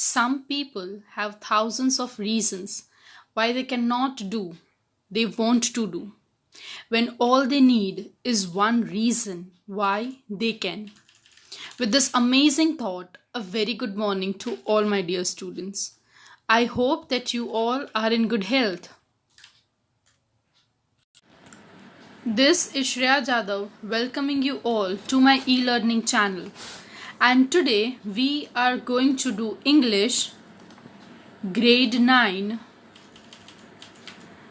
Some people have thousands of reasons why they cannot do, they want to do, when all they need is one reason why they can. With this amazing thought, a very good morning to all my dear students. I hope that you all are in good health. This is Shreya Jadhav welcoming you all to my e-learning channel. And today we are going to do English Grade 9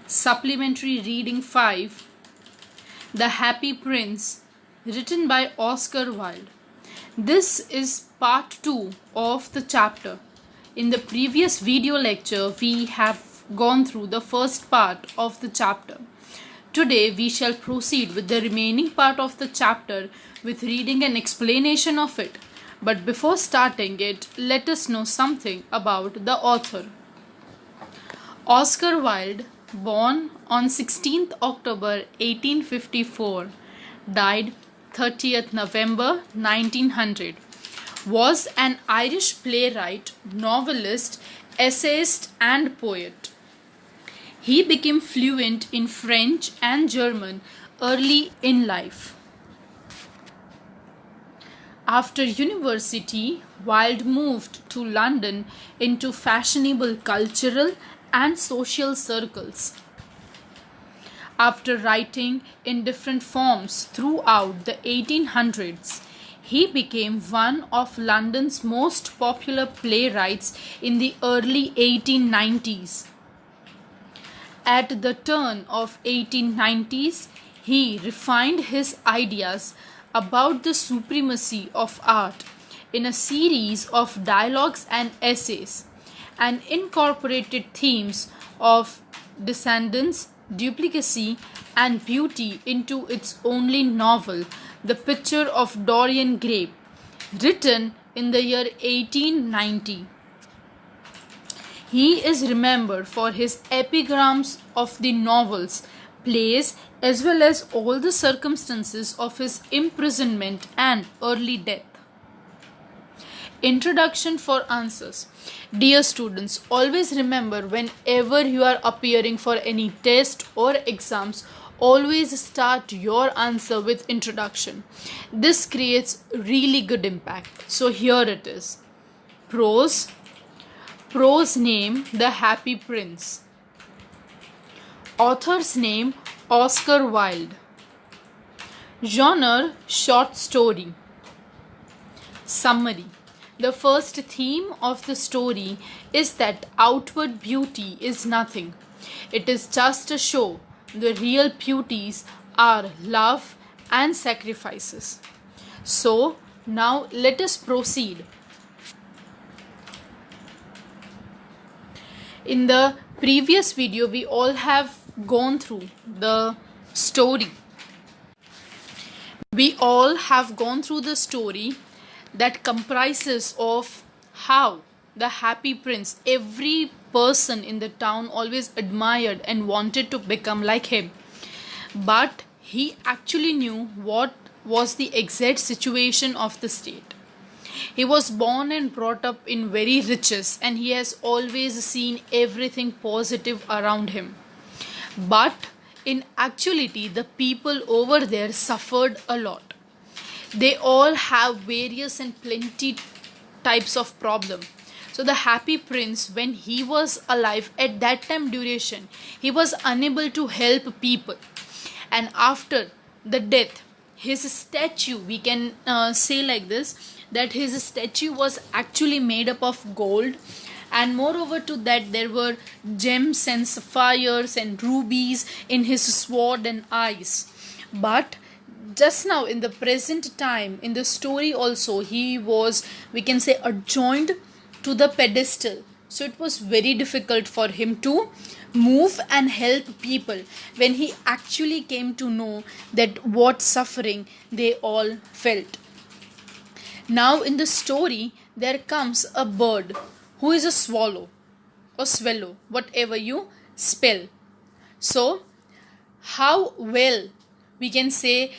Supplementary Reading 5 The Happy Prince, written by Oscar Wilde. This is part 2 of the chapter. In the previous video lecture we have gone through the first part of the chapter. Today we shall proceed with the remaining part of the chapter with reading an explanation of it. But before starting it, let us know something about the author. Oscar Wilde, born on 16th October 1854, died 30th November 1900, was an Irish playwright, novelist, essayist and poet. He became fluent in French and German early in life. After university, Wilde moved to London into fashionable cultural and social circles. After writing in different forms throughout the 1800s, he became one of London's most popular playwrights in the early 1890s. At the turn of 1890s, he refined his ideas about the supremacy of art in a series of dialogues and essays, and incorporated themes of descendants, duplicacy, and beauty into its only novel, The Picture of Dorian Gray, written in the year 1890. He is remembered for his epigrams of the novels, plays, as well as all the circumstances of his imprisonment and early death. Introduction for answers. Dear students, always remember whenever you are appearing for any test or exams, always start your answer with introduction. This creates really good impact. So here it is. Prose. Prose name, The Happy Prince. Author's name, Oscar Wilde. Genre, short story. Summary. The first theme of the story is that outward beauty is nothing. It is just a show. The real beauties are love and sacrifices. So, now let us proceed. In the previous video, we all have gone through the story. We all have gone through the story that comprises of how the happy prince, every person in the town always admired and wanted to become like him. But he actually knew what was the exact situation of the state. He was born and brought up in very riches, and he has always seen everything positive around him. But in actuality, the people over there suffered a lot. They all have various and plenty types of problem. So the happy prince, when he was alive at that time duration, he was unable to help people. And after the death, his statue, we can say like this, that his statue was actually made up of gold, and moreover to that there were gems and sapphires and rubies in his sword and eyes. But just now in the present time, in the story also, he was, we can say, adjoined to the pedestal. So it was very difficult for him to move and help people when he actually came to know that what suffering they all felt. Now in the story, there comes a bird who is a swallow or swallow, whatever you spell. So how well we can say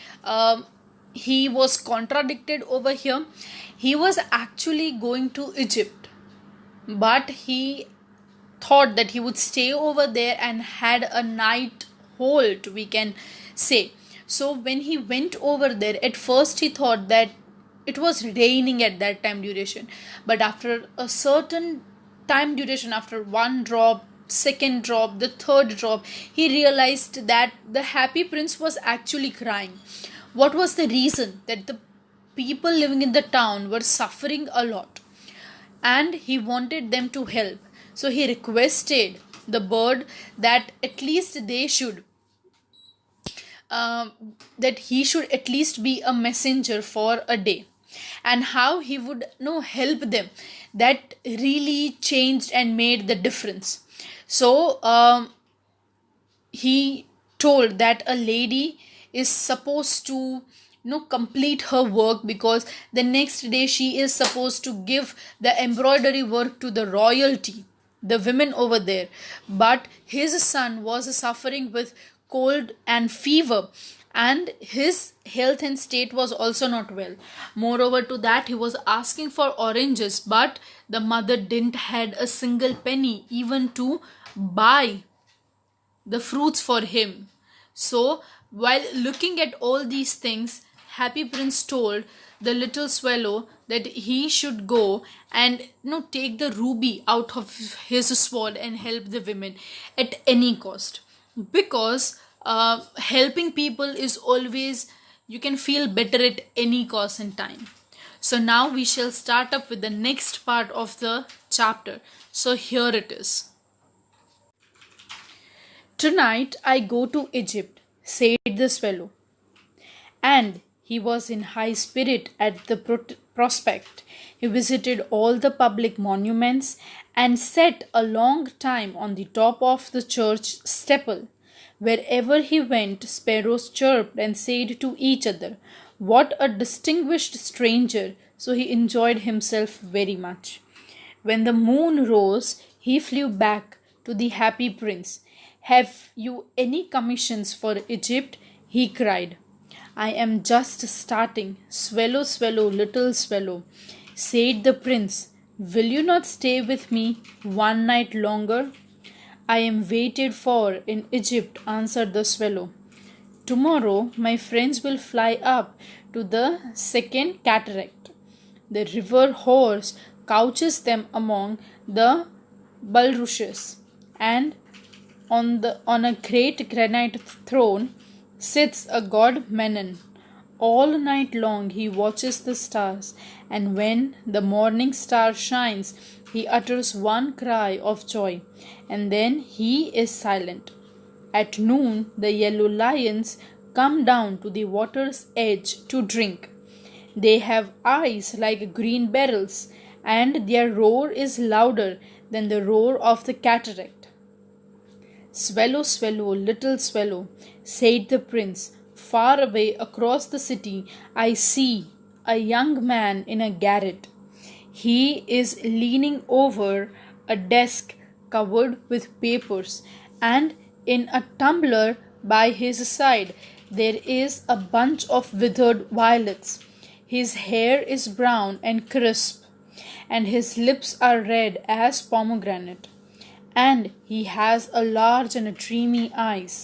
he was contradicted over here. He was actually going to Egypt but he thought that he would stay over there and had a night halt, we can say. So when he went over there, at first he thought that it was raining at that time duration, but after a certain time duration, after one drop, second drop, the third drop, he realized that the happy prince was actually crying. What was the reason? That the people living in the town were suffering a lot and he wanted them to help. So he requested the bird that at least they should that he should at least be a messenger for a day, and how he would help them. That really changed and made the difference. So he told that a lady is supposed to complete her work, because the next day she is supposed to give the embroidery work to the royalty, the women over there. But his son was suffering with cold and fever, and his health and state was also not well. Moreover to that, he was asking for oranges, but the mother didn't had a single penny even to buy the fruits for him. So, while looking at all these things, Happy Prince told the little swallow that he should go and take the ruby out of his sword and help the women at any cost. Because helping people is always, you can feel better at any cost and time. So now we shall start up with the next part of the chapter. So here it is. Tonight I go to Egypt, said the swallow. And he was in high spirit at the prospect. He visited all the public monuments and sat a long time on the top of the church steeple. Wherever he went, sparrows chirped and said to each other, "What a distinguished stranger!" So he enjoyed himself very much. When the moon rose, he flew back to the happy prince. "Have you any commissions for Egypt?" he cried. "I am just starting, swallow, swallow, little swallow," said the prince. "Will you not stay with me one night longer?" "I am waited for in Egypt," answered the swallow. "Tomorrow my friends will fly up to the second cataract. The river horse couches them among the bulrushes, and on a great granite throne sits a god Menon. All night long he watches the stars, and when the morning star shines, he utters one cry of joy, and then he is silent. At noon, the yellow lions come down to the water's edge to drink. They have eyes like green beryls, and their roar is louder than the roar of the cataract." "Swallow, swallow, little swallow," said the prince, "far away across the city I see a young man in a garret. He is leaning over a desk covered with papers, and in a tumbler by his side there is a bunch of withered violets. His hair is brown and crisp, and his lips are red as pomegranate, and he has a large and dreamy eyes.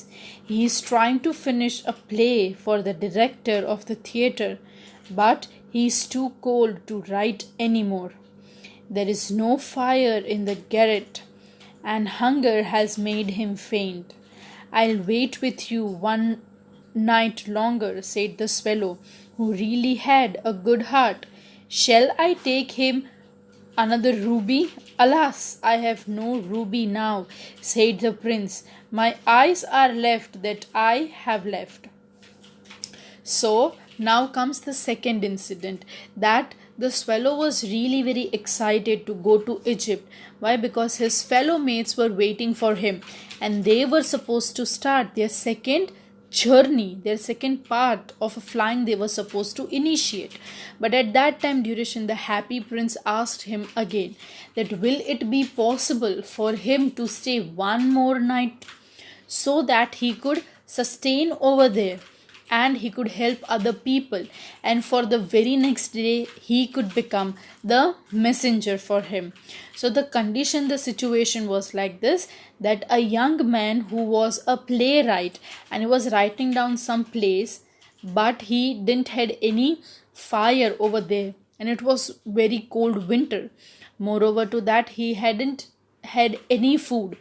He is trying to finish a play for the director of the theatre, but he is too cold to write any more. There is no fire in the garret, and hunger has made him faint. I'll wait with you one night longer," said the swallow, who really had a good heart. "Shall I take him another ruby?" "Alas, I have no ruby now," said the prince. "My eyes are left that I have left." So now comes the second incident, that the swallow was really very excited to go to Egypt. Why? Because his fellow mates were waiting for him, and they were supposed to start their second journey, their second part of a flying they were supposed to initiate. But at that time duration, the happy prince asked him again that will it be possible for him to stay one more night, so that he could sustain over there. and he could help other people, and for the very next day he could become the messenger for him. So the situation was like this, that a young man who was a playwright and he was writing down some plays, but he didn't had any fire over there, and it was very cold winter. Moreover to that, he hadn't had any food,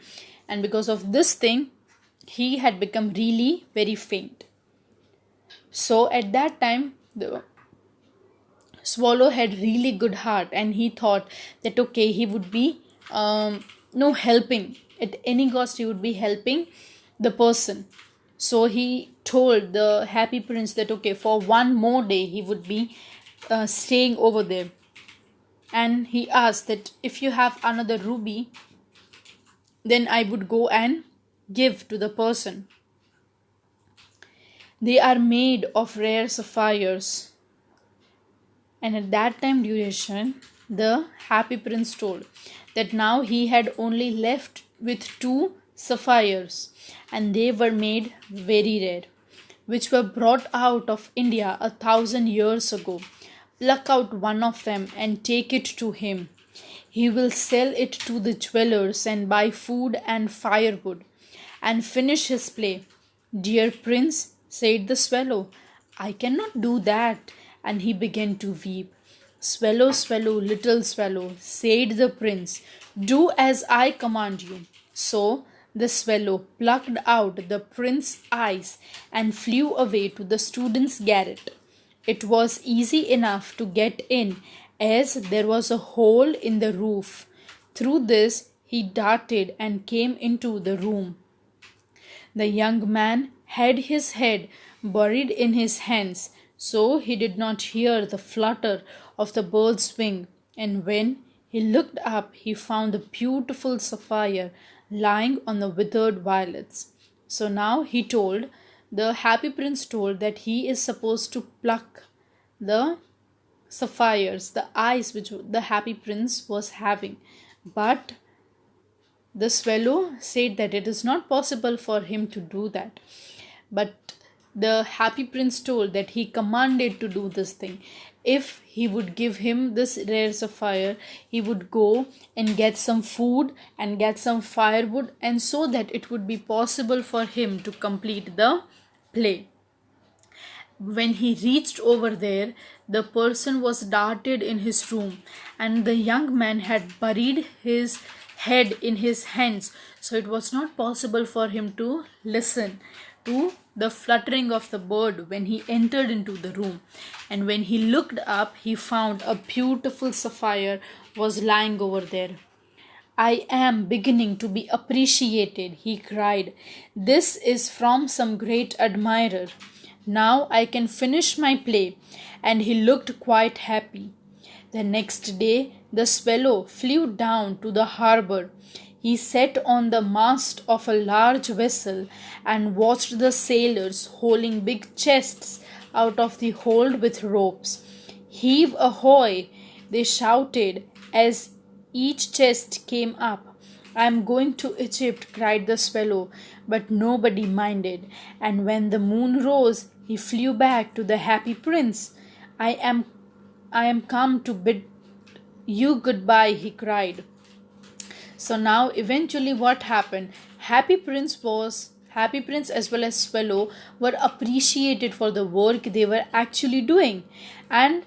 and because of this thing he had become really very faint. So at that time, the swallow had really good heart, and he thought that okay, he would be no helping at any cost, he would be helping the person. So he told the happy prince that okay, for one more day he would be staying over there, and he asked that if you have another ruby, then I would go and give to the person. They are made of rare sapphires. And at that time duration, the happy prince told that now he had only left with 2 sapphires, and they were made very rare, which were brought out of India 1,000 years ago. Pluck out one of them and take it to him. He will sell it to the jewelers and buy food and firewood and finish his play. Dear prince, said the swallow, I cannot do that. And he began to weep. Swallow, swallow, little swallow, said the prince, do as I command you. So the swallow plucked out the prince's eyes and flew away to the student's garret. It was easy enough to get in, as there was a hole in the roof. Through this he darted and came into the room. The young man had his head buried in his hands, so he did not hear the flutter of the bird's wing, and when he looked up he found the beautiful sapphire lying on the withered violets. So now the happy prince told that he is supposed to pluck the sapphires, the eyes which the happy prince was having. But the swallow said that it is not possible for him to do that. But the happy prince told that he commanded to do this thing. If he would give him this rare sapphire, he would go and get some food and get some firewood, and so that it would be possible for him to complete the play. When he reached over there, the person was darted in his room, and the young man had buried his head in his hands, so it was not possible for him to listen to the fluttering of the bird when he entered into the room. And when he looked up, he found a beautiful sapphire was lying over there. I am beginning to be appreciated, he cried. This is from some great admirer. Now I can finish my play. And he looked quite happy. The next day, the swallow flew down to the harbor. He sat on the mast of a large vessel and watched the sailors hauling big chests out of the hold with ropes. Heave ahoy! They shouted as each chest came up. I am going to Egypt, cried the swallow, but nobody minded. And when the moon rose, he flew back to the happy prince. I am come to bid you goodbye, he cried. So now eventually what happened? Happy Prince as well as Swallow were appreciated for the work they were actually doing. And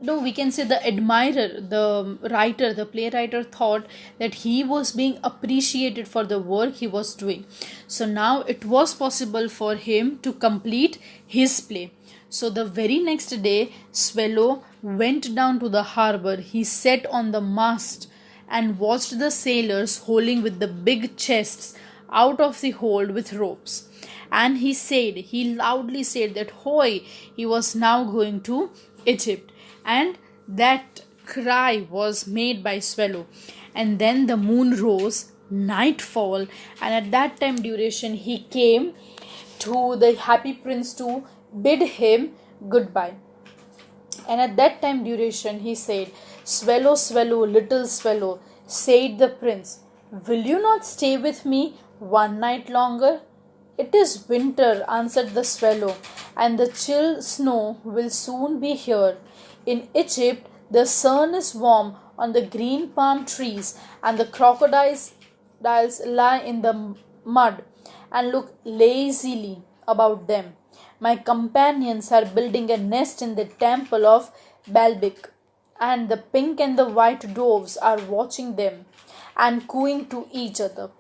we can say the admirer, the writer, the playwright thought that he was being appreciated for the work he was doing. So now it was possible for him to complete his play. So the very next day, Swallow went down to the harbor. He sat on the mast and watched the sailors hauling with the big chests out of the hold with ropes. And he loudly said that hoy, he was now going to Egypt. And that cry was made by Swallow. And then the moon rose, nightfall, and at that time duration he came to the happy prince to bid him goodbye. And at that time duration he said, Swallow, swallow, little swallow, said the prince, will you not stay with me one night longer? "It is winter," answered the swallow, "and the chill snow will soon be here. In Egypt, the sun is warm on the green palm trees, and the crocodiles lie in the mud and look lazily about them. My companions are building a nest in the temple of Balbec, and the pink and the white doves are watching them and cooing to each other.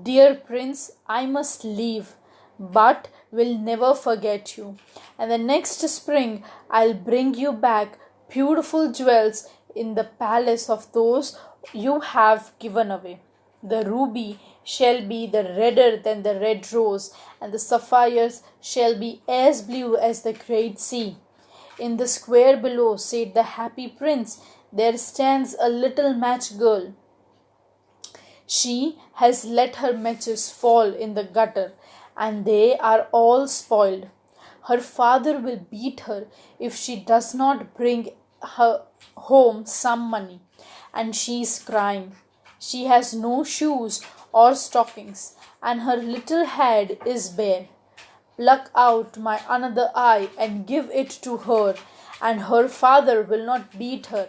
Dear prince, I must leave, but will never forget you. And the next spring I'll bring you back beautiful jewels in the palace of those you have given away. The ruby shall be the redder than the red rose, and the sapphires shall be as blue as the great sea. In the square below, said the happy prince, there stands a little match girl. She has let her matches fall in the gutter, and they are all spoiled. Her father will beat her if she does not bring her home some money, and she is crying. She has no shoes or stockings, and her little head is bare. Pluck out my another eye and give it to her, and her father will not beat her.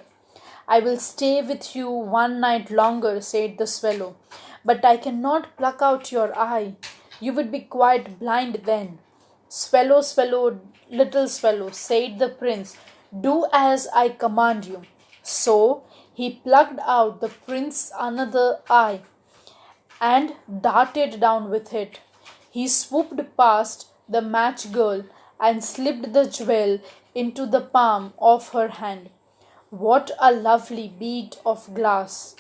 I will stay with you one night longer, said the swallow, but I cannot pluck out your eye. You would be quite blind then. Swallow, swallow, little swallow, said the prince, do as I command you. So he plucked out the prince's another eye and darted down with it. He swooped past the match girl and slipped the jewel into the palm of her hand. What a lovely bead of glass!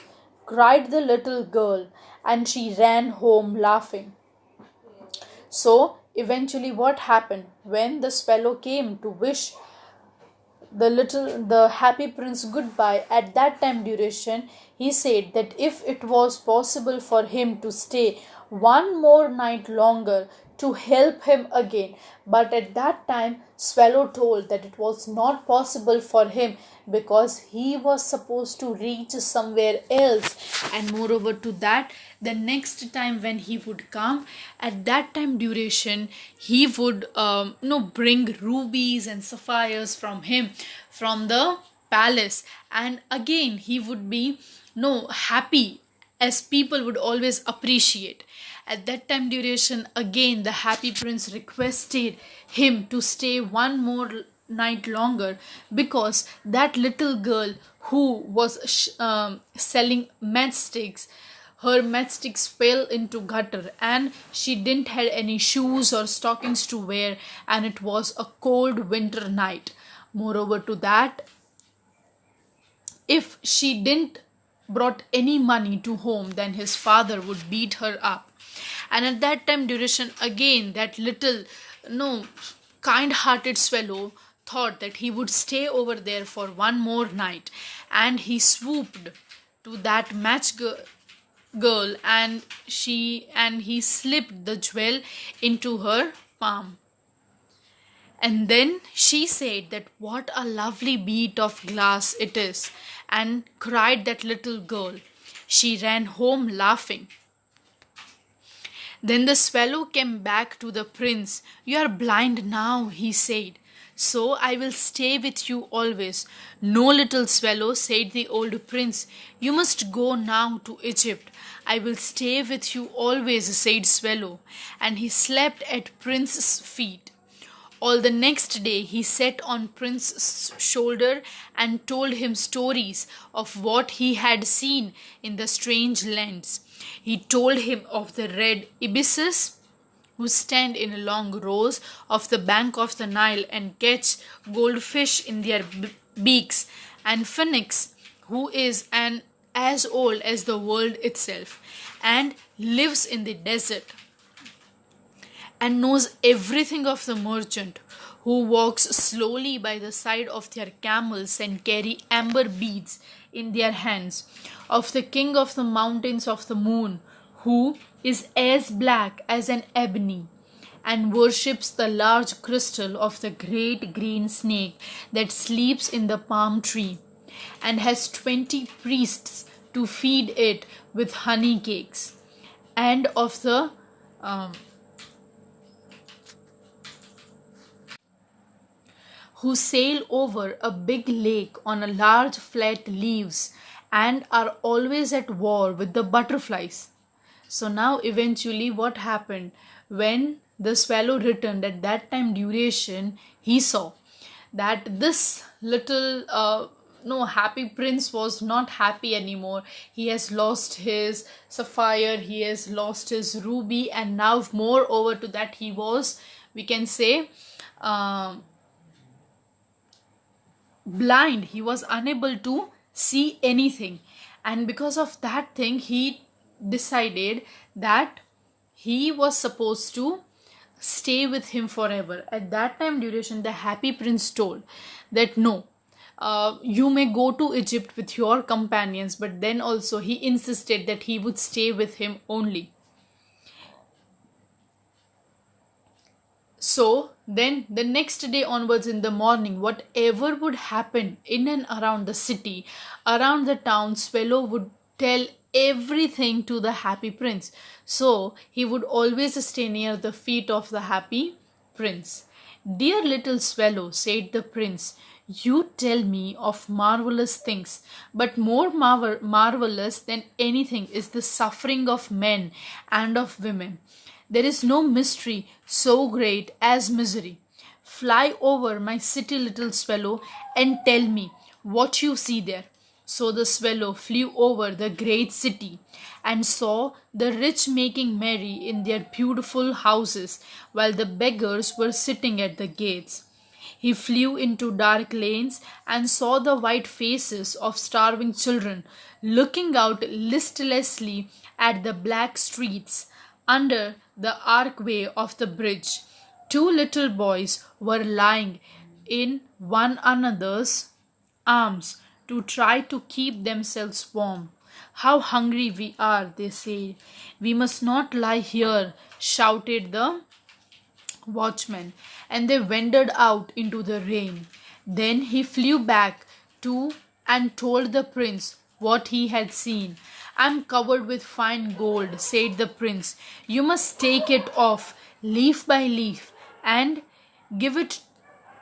Cried the little girl, and she ran home laughing. So, eventually, what happened when the swallow came to wish the happy prince goodbye? At that time duration, he said that if it was possible for him to stay one more night longer to help him again, but at that time swallow told that it was not possible for him because he was supposed to reach somewhere else, and moreover to that, the next time when he would come, at that time duration he would bring rubies and sapphires from him from the palace, and again he would be happy, as people would always appreciate. At that time duration, again the happy prince requested him to stay one more night longer, because that little girl who was selling matchsticks, her matchsticks fell into gutter, and she didn't have any shoes or stockings to wear, and it was a cold winter night. Moreover to that, if she didn't brought any money to home, then his father would beat her up. And at that time duration, again that little kind-hearted swallow thought that he would stay over there for one more night, and he swooped to that girl, and he slipped the jewel into her palm. And then she said that what a lovely bead of glass it is, and cried that little girl. She ran home laughing. Then the swallow came back to the prince. You are blind now, he said, so I will stay with you always. No, little swallow, said the old prince, you must go now to Egypt. I will stay with you always, said swallow, and he slept at prince's feet. All the next day he sat on prince's shoulder and told him stories of what he had seen in the strange lands. He told him of the red ibises who stand in long rows of the bank of the Nile and catch goldfish in their beaks, and phoenix who is as old as the world itself and lives in the desert, and knows everything of the merchant who walks slowly by the side of their camels and carry amber beads in their hands, of the king of the mountains of the moon who is as black as an ebony and worships the large crystal of the great green snake that sleeps in the palm tree and has 20 priests to feed it with honey cakes, and of the who sail over a big lake on a large flat leaves and are always at war with the butterflies. So now eventually what happened when the swallow returned at that time duration, he saw that this little no happy prince was not happy anymore. He has lost his sapphire, he has lost his ruby, and now moreover to that he was, we can say, blind. He was unable to see anything, and because of that thing he decided that he was supposed to stay with him forever. At that time duration, the happy prince told that no, you may go to Egypt with your companions, but then also he insisted that he would stay with him only. So then the next day onwards in the morning, whatever would happen in and around the city, around the town, Swallow would tell everything to the happy prince. So he would always stay near the feet of the happy prince. Dear little Swallow, said the prince, you tell me of marvelous things, but more marvelous than anything is the suffering of men and of women. There is no mystery so great as misery. Fly over my city, little swallow, and tell me what you see there. So the swallow flew over the great city and saw the rich making merry in their beautiful houses, while the beggars were sitting at the gates. He flew into dark lanes and saw the white faces of starving children looking out listlessly at the black streets. Under the archway of the bridge, two little boys were lying in one another's arms to try to keep themselves warm. How hungry we are, they said. We must not lie here, shouted the watchman, and they wandered out into the rain. Then he flew back to and told the prince what he had seen. I am covered with fine gold, said the prince. You must take it off leaf by leaf and give it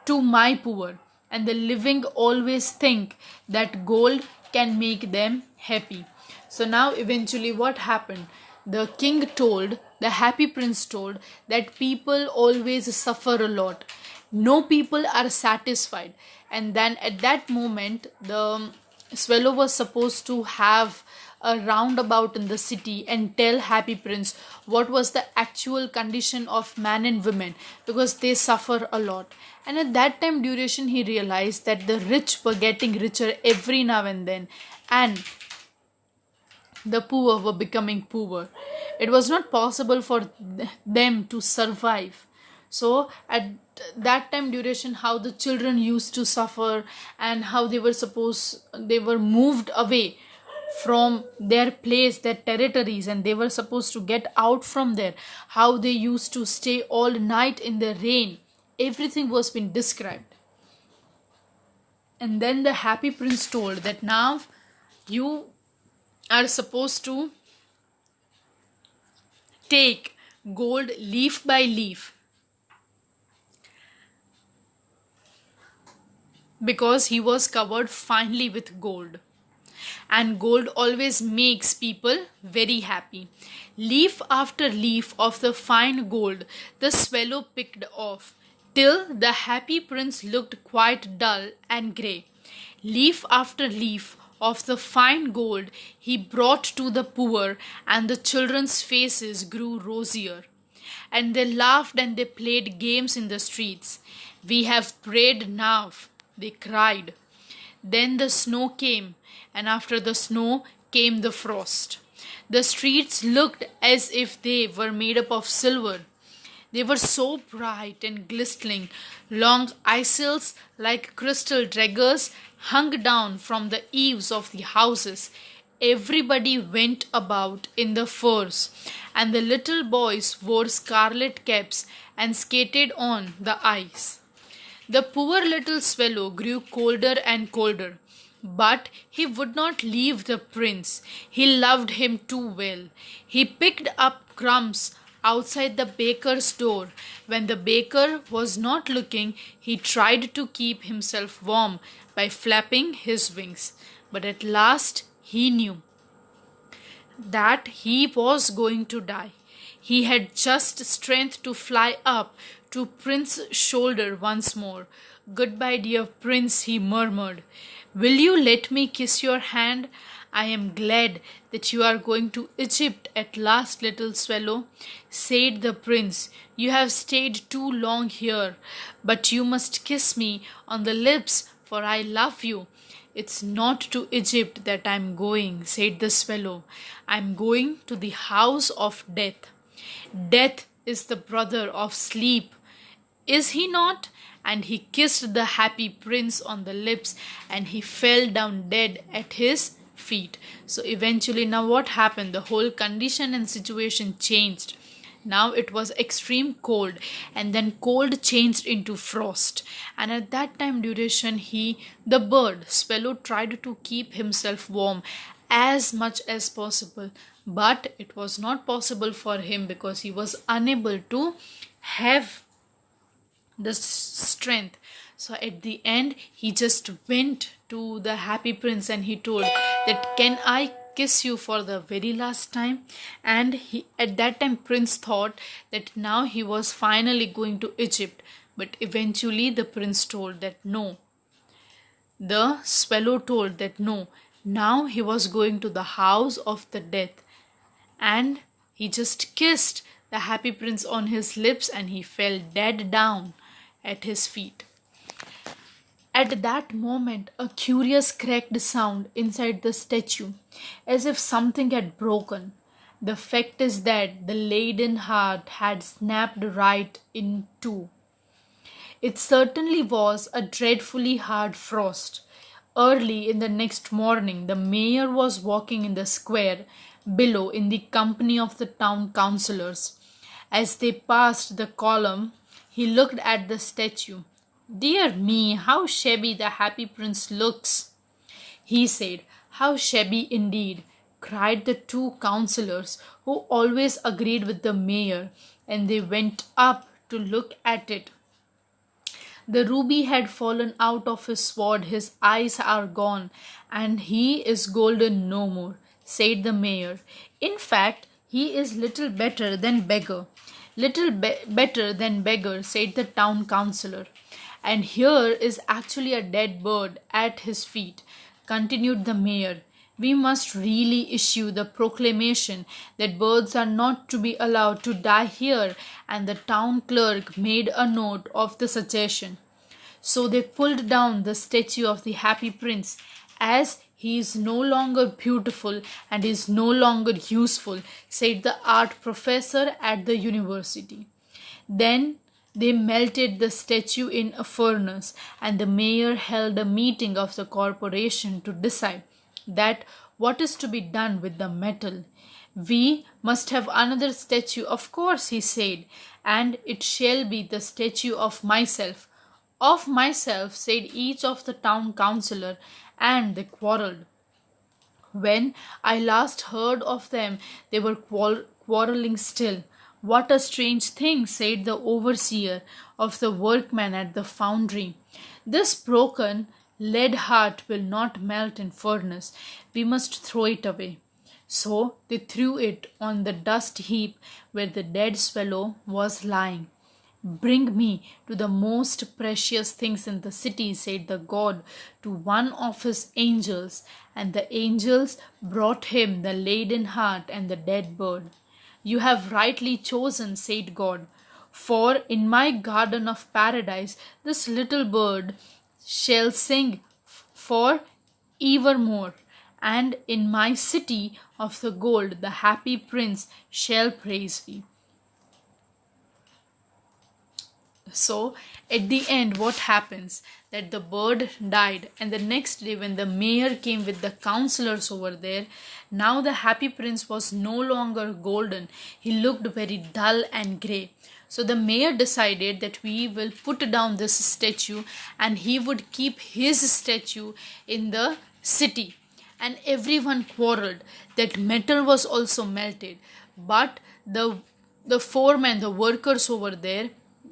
to my poor. And the living always think that gold can make them happy. So now eventually what happened? The king told, the happy prince told, that people always suffer a lot. No people are satisfied. And then at that moment, the swallow was supposed to have a roundabout in the city and tell happy prince what was the actual condition of man and women, because they suffer a lot. And at that time duration he realized that the rich were getting richer every now and then, and the poor were becoming poorer. It was not possible for them to survive. So at that time duration, how the children used to suffer and how they were moved away from their place, their territories, and they were supposed to get out from there, how they used to stay all night in the rain. Everything was been described. And then the happy prince told that now you are supposed to take gold leaf by leaf, because he was covered finely with gold, and gold always makes people very happy. Leaf after leaf of the fine gold the swallow picked off, till the happy prince looked quite dull and grey. Leaf after leaf of the fine gold he brought to the poor, and the children's faces grew rosier, and they laughed and they played games in the streets. We have prayed now, they cried. Then the snow came, and after the snow came the frost. The streets looked as if they were made up of silver. They were so bright and glistening. Long icicles like crystal daggers hung down from the eaves of the houses. Everybody went about in the furs, and the little boys wore scarlet caps and skated on the ice. The poor little swallow grew colder and colder, but he would not leave the prince. He loved him too well. He picked up crumbs outside the baker's door. When the baker was not looking, he tried to keep himself warm by flapping his wings. But at last he knew that he was going to die. He had just strength to fly up to Prince's shoulder once more. "Goodbye, dear Prince," he murmured. "Will you let me kiss your hand? I am glad that you are going to Egypt at last, little swallow," said the prince. "You have stayed too long here, but you must kiss me on the lips, for I love you." "It's not to Egypt that I'm going," said the swallow. "I'm going to the house of death. Death is the brother of sleep, is he not?" And he kissed the happy prince on the lips, and he fell down dead at his feet. So eventually, now what happened? The whole condition and situation changed. Now it was extreme cold, and then cold changed into frost. And at that time duration, the bird, swallow, tried to keep himself warm as much as possible. But it was not possible for him because he was unable to have the strength. So at the end, he just went to the happy prince and he told that, "Can I kiss you for the very last time?" And at that time, prince thought that now he was finally going to Egypt. But eventually the prince told that no. The swallow told that no. Now he was going to the house of the death. And he just kissed the happy prince on his lips, and he fell dead down at his feet. At that moment, a curious cracked sound inside the statue, as if something had broken. The fact is that the laden heart had snapped right in two. It certainly was a dreadfully hard frost. Early in the next morning, the mayor was walking in the square below in the company of the town councillors. As they passed the column, he looked at the statue. "Dear me, how shabby the happy prince looks," he said. "How shabby indeed," cried the two councillors, who always agreed with the mayor, and they went up to look at it. "The ruby had fallen out of his sword, his eyes are gone, and he is golden no more," said the mayor. "In fact, he is little better than beggar." Better than beggar," said the town councillor. "And here is actually a dead bird at his feet," continued the mayor. "We must really issue the proclamation that birds are not to be allowed to die here," and the town clerk made a note of the suggestion. So they pulled down the statue of the happy prince, as he is no longer beautiful and is no longer useful, said the art professor at the university. Then they melted the statue in a furnace, and the mayor held a meeting of the corporation to decide that what is to be done with the metal. "We must have another statue, of course," he said, "and it shall be the statue of myself." "Of myself," said each of the town councillor, and they quarrelled. When I last heard of them, they were quarrelling still. "What a strange thing," said the overseer of the workmen at the foundry. "This broken lead heart will not melt in furnace. We must throw it away." So they threw it on the dust heap where the dead swallow was lying. "Bring me to the most precious things in the city," said the god to one of his angels, and the angels brought him the laden heart and the dead bird. "You have rightly chosen," said God, "for in my garden of paradise this little bird shall sing for evermore, and in my city of the gold the happy prince shall praise thee." So at the end, what happens? That the bird died, and the next day when the mayor came with the councillors over there, now the happy prince was no longer golden. He looked very dull and grey. So the mayor decided that we will put down this statue, and he would keep his statue in the city. And everyone quarreled that metal was also melted, but the the foremen, the workers over there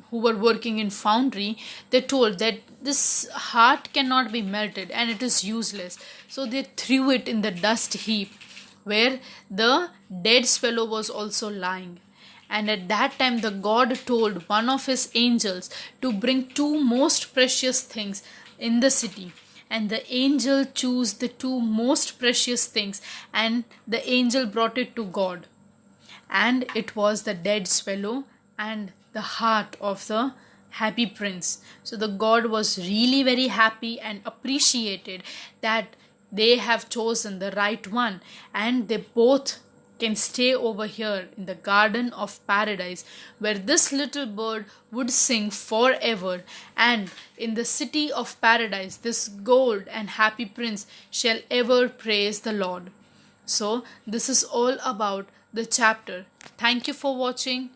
who were working in foundry, they told that this heart cannot be melted and it is useless. So they threw it in the dust heap where the dead swallow was also lying. And at that time, the God told one of his angels to bring two most precious things in the city. And the angel chose the two most precious things, and the angel brought it to God. And it was the dead swallow and the heart of the happy prince. So the God was really very happy and appreciated that they have chosen the right one, and they both can stay over here in the garden of paradise, where this little bird would sing forever, and in the city of paradise this gold and happy prince shall ever praise the Lord. So this is all about the chapter. Thank you for watching.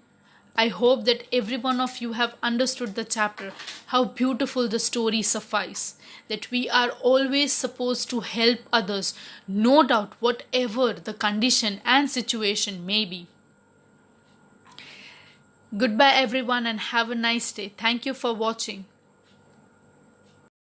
I hope that every one of you have understood the chapter, how beautiful the story suffice, that we are always supposed to help others, no doubt whatever the condition and situation may be. Goodbye everyone, and have a nice day. Thank you for watching.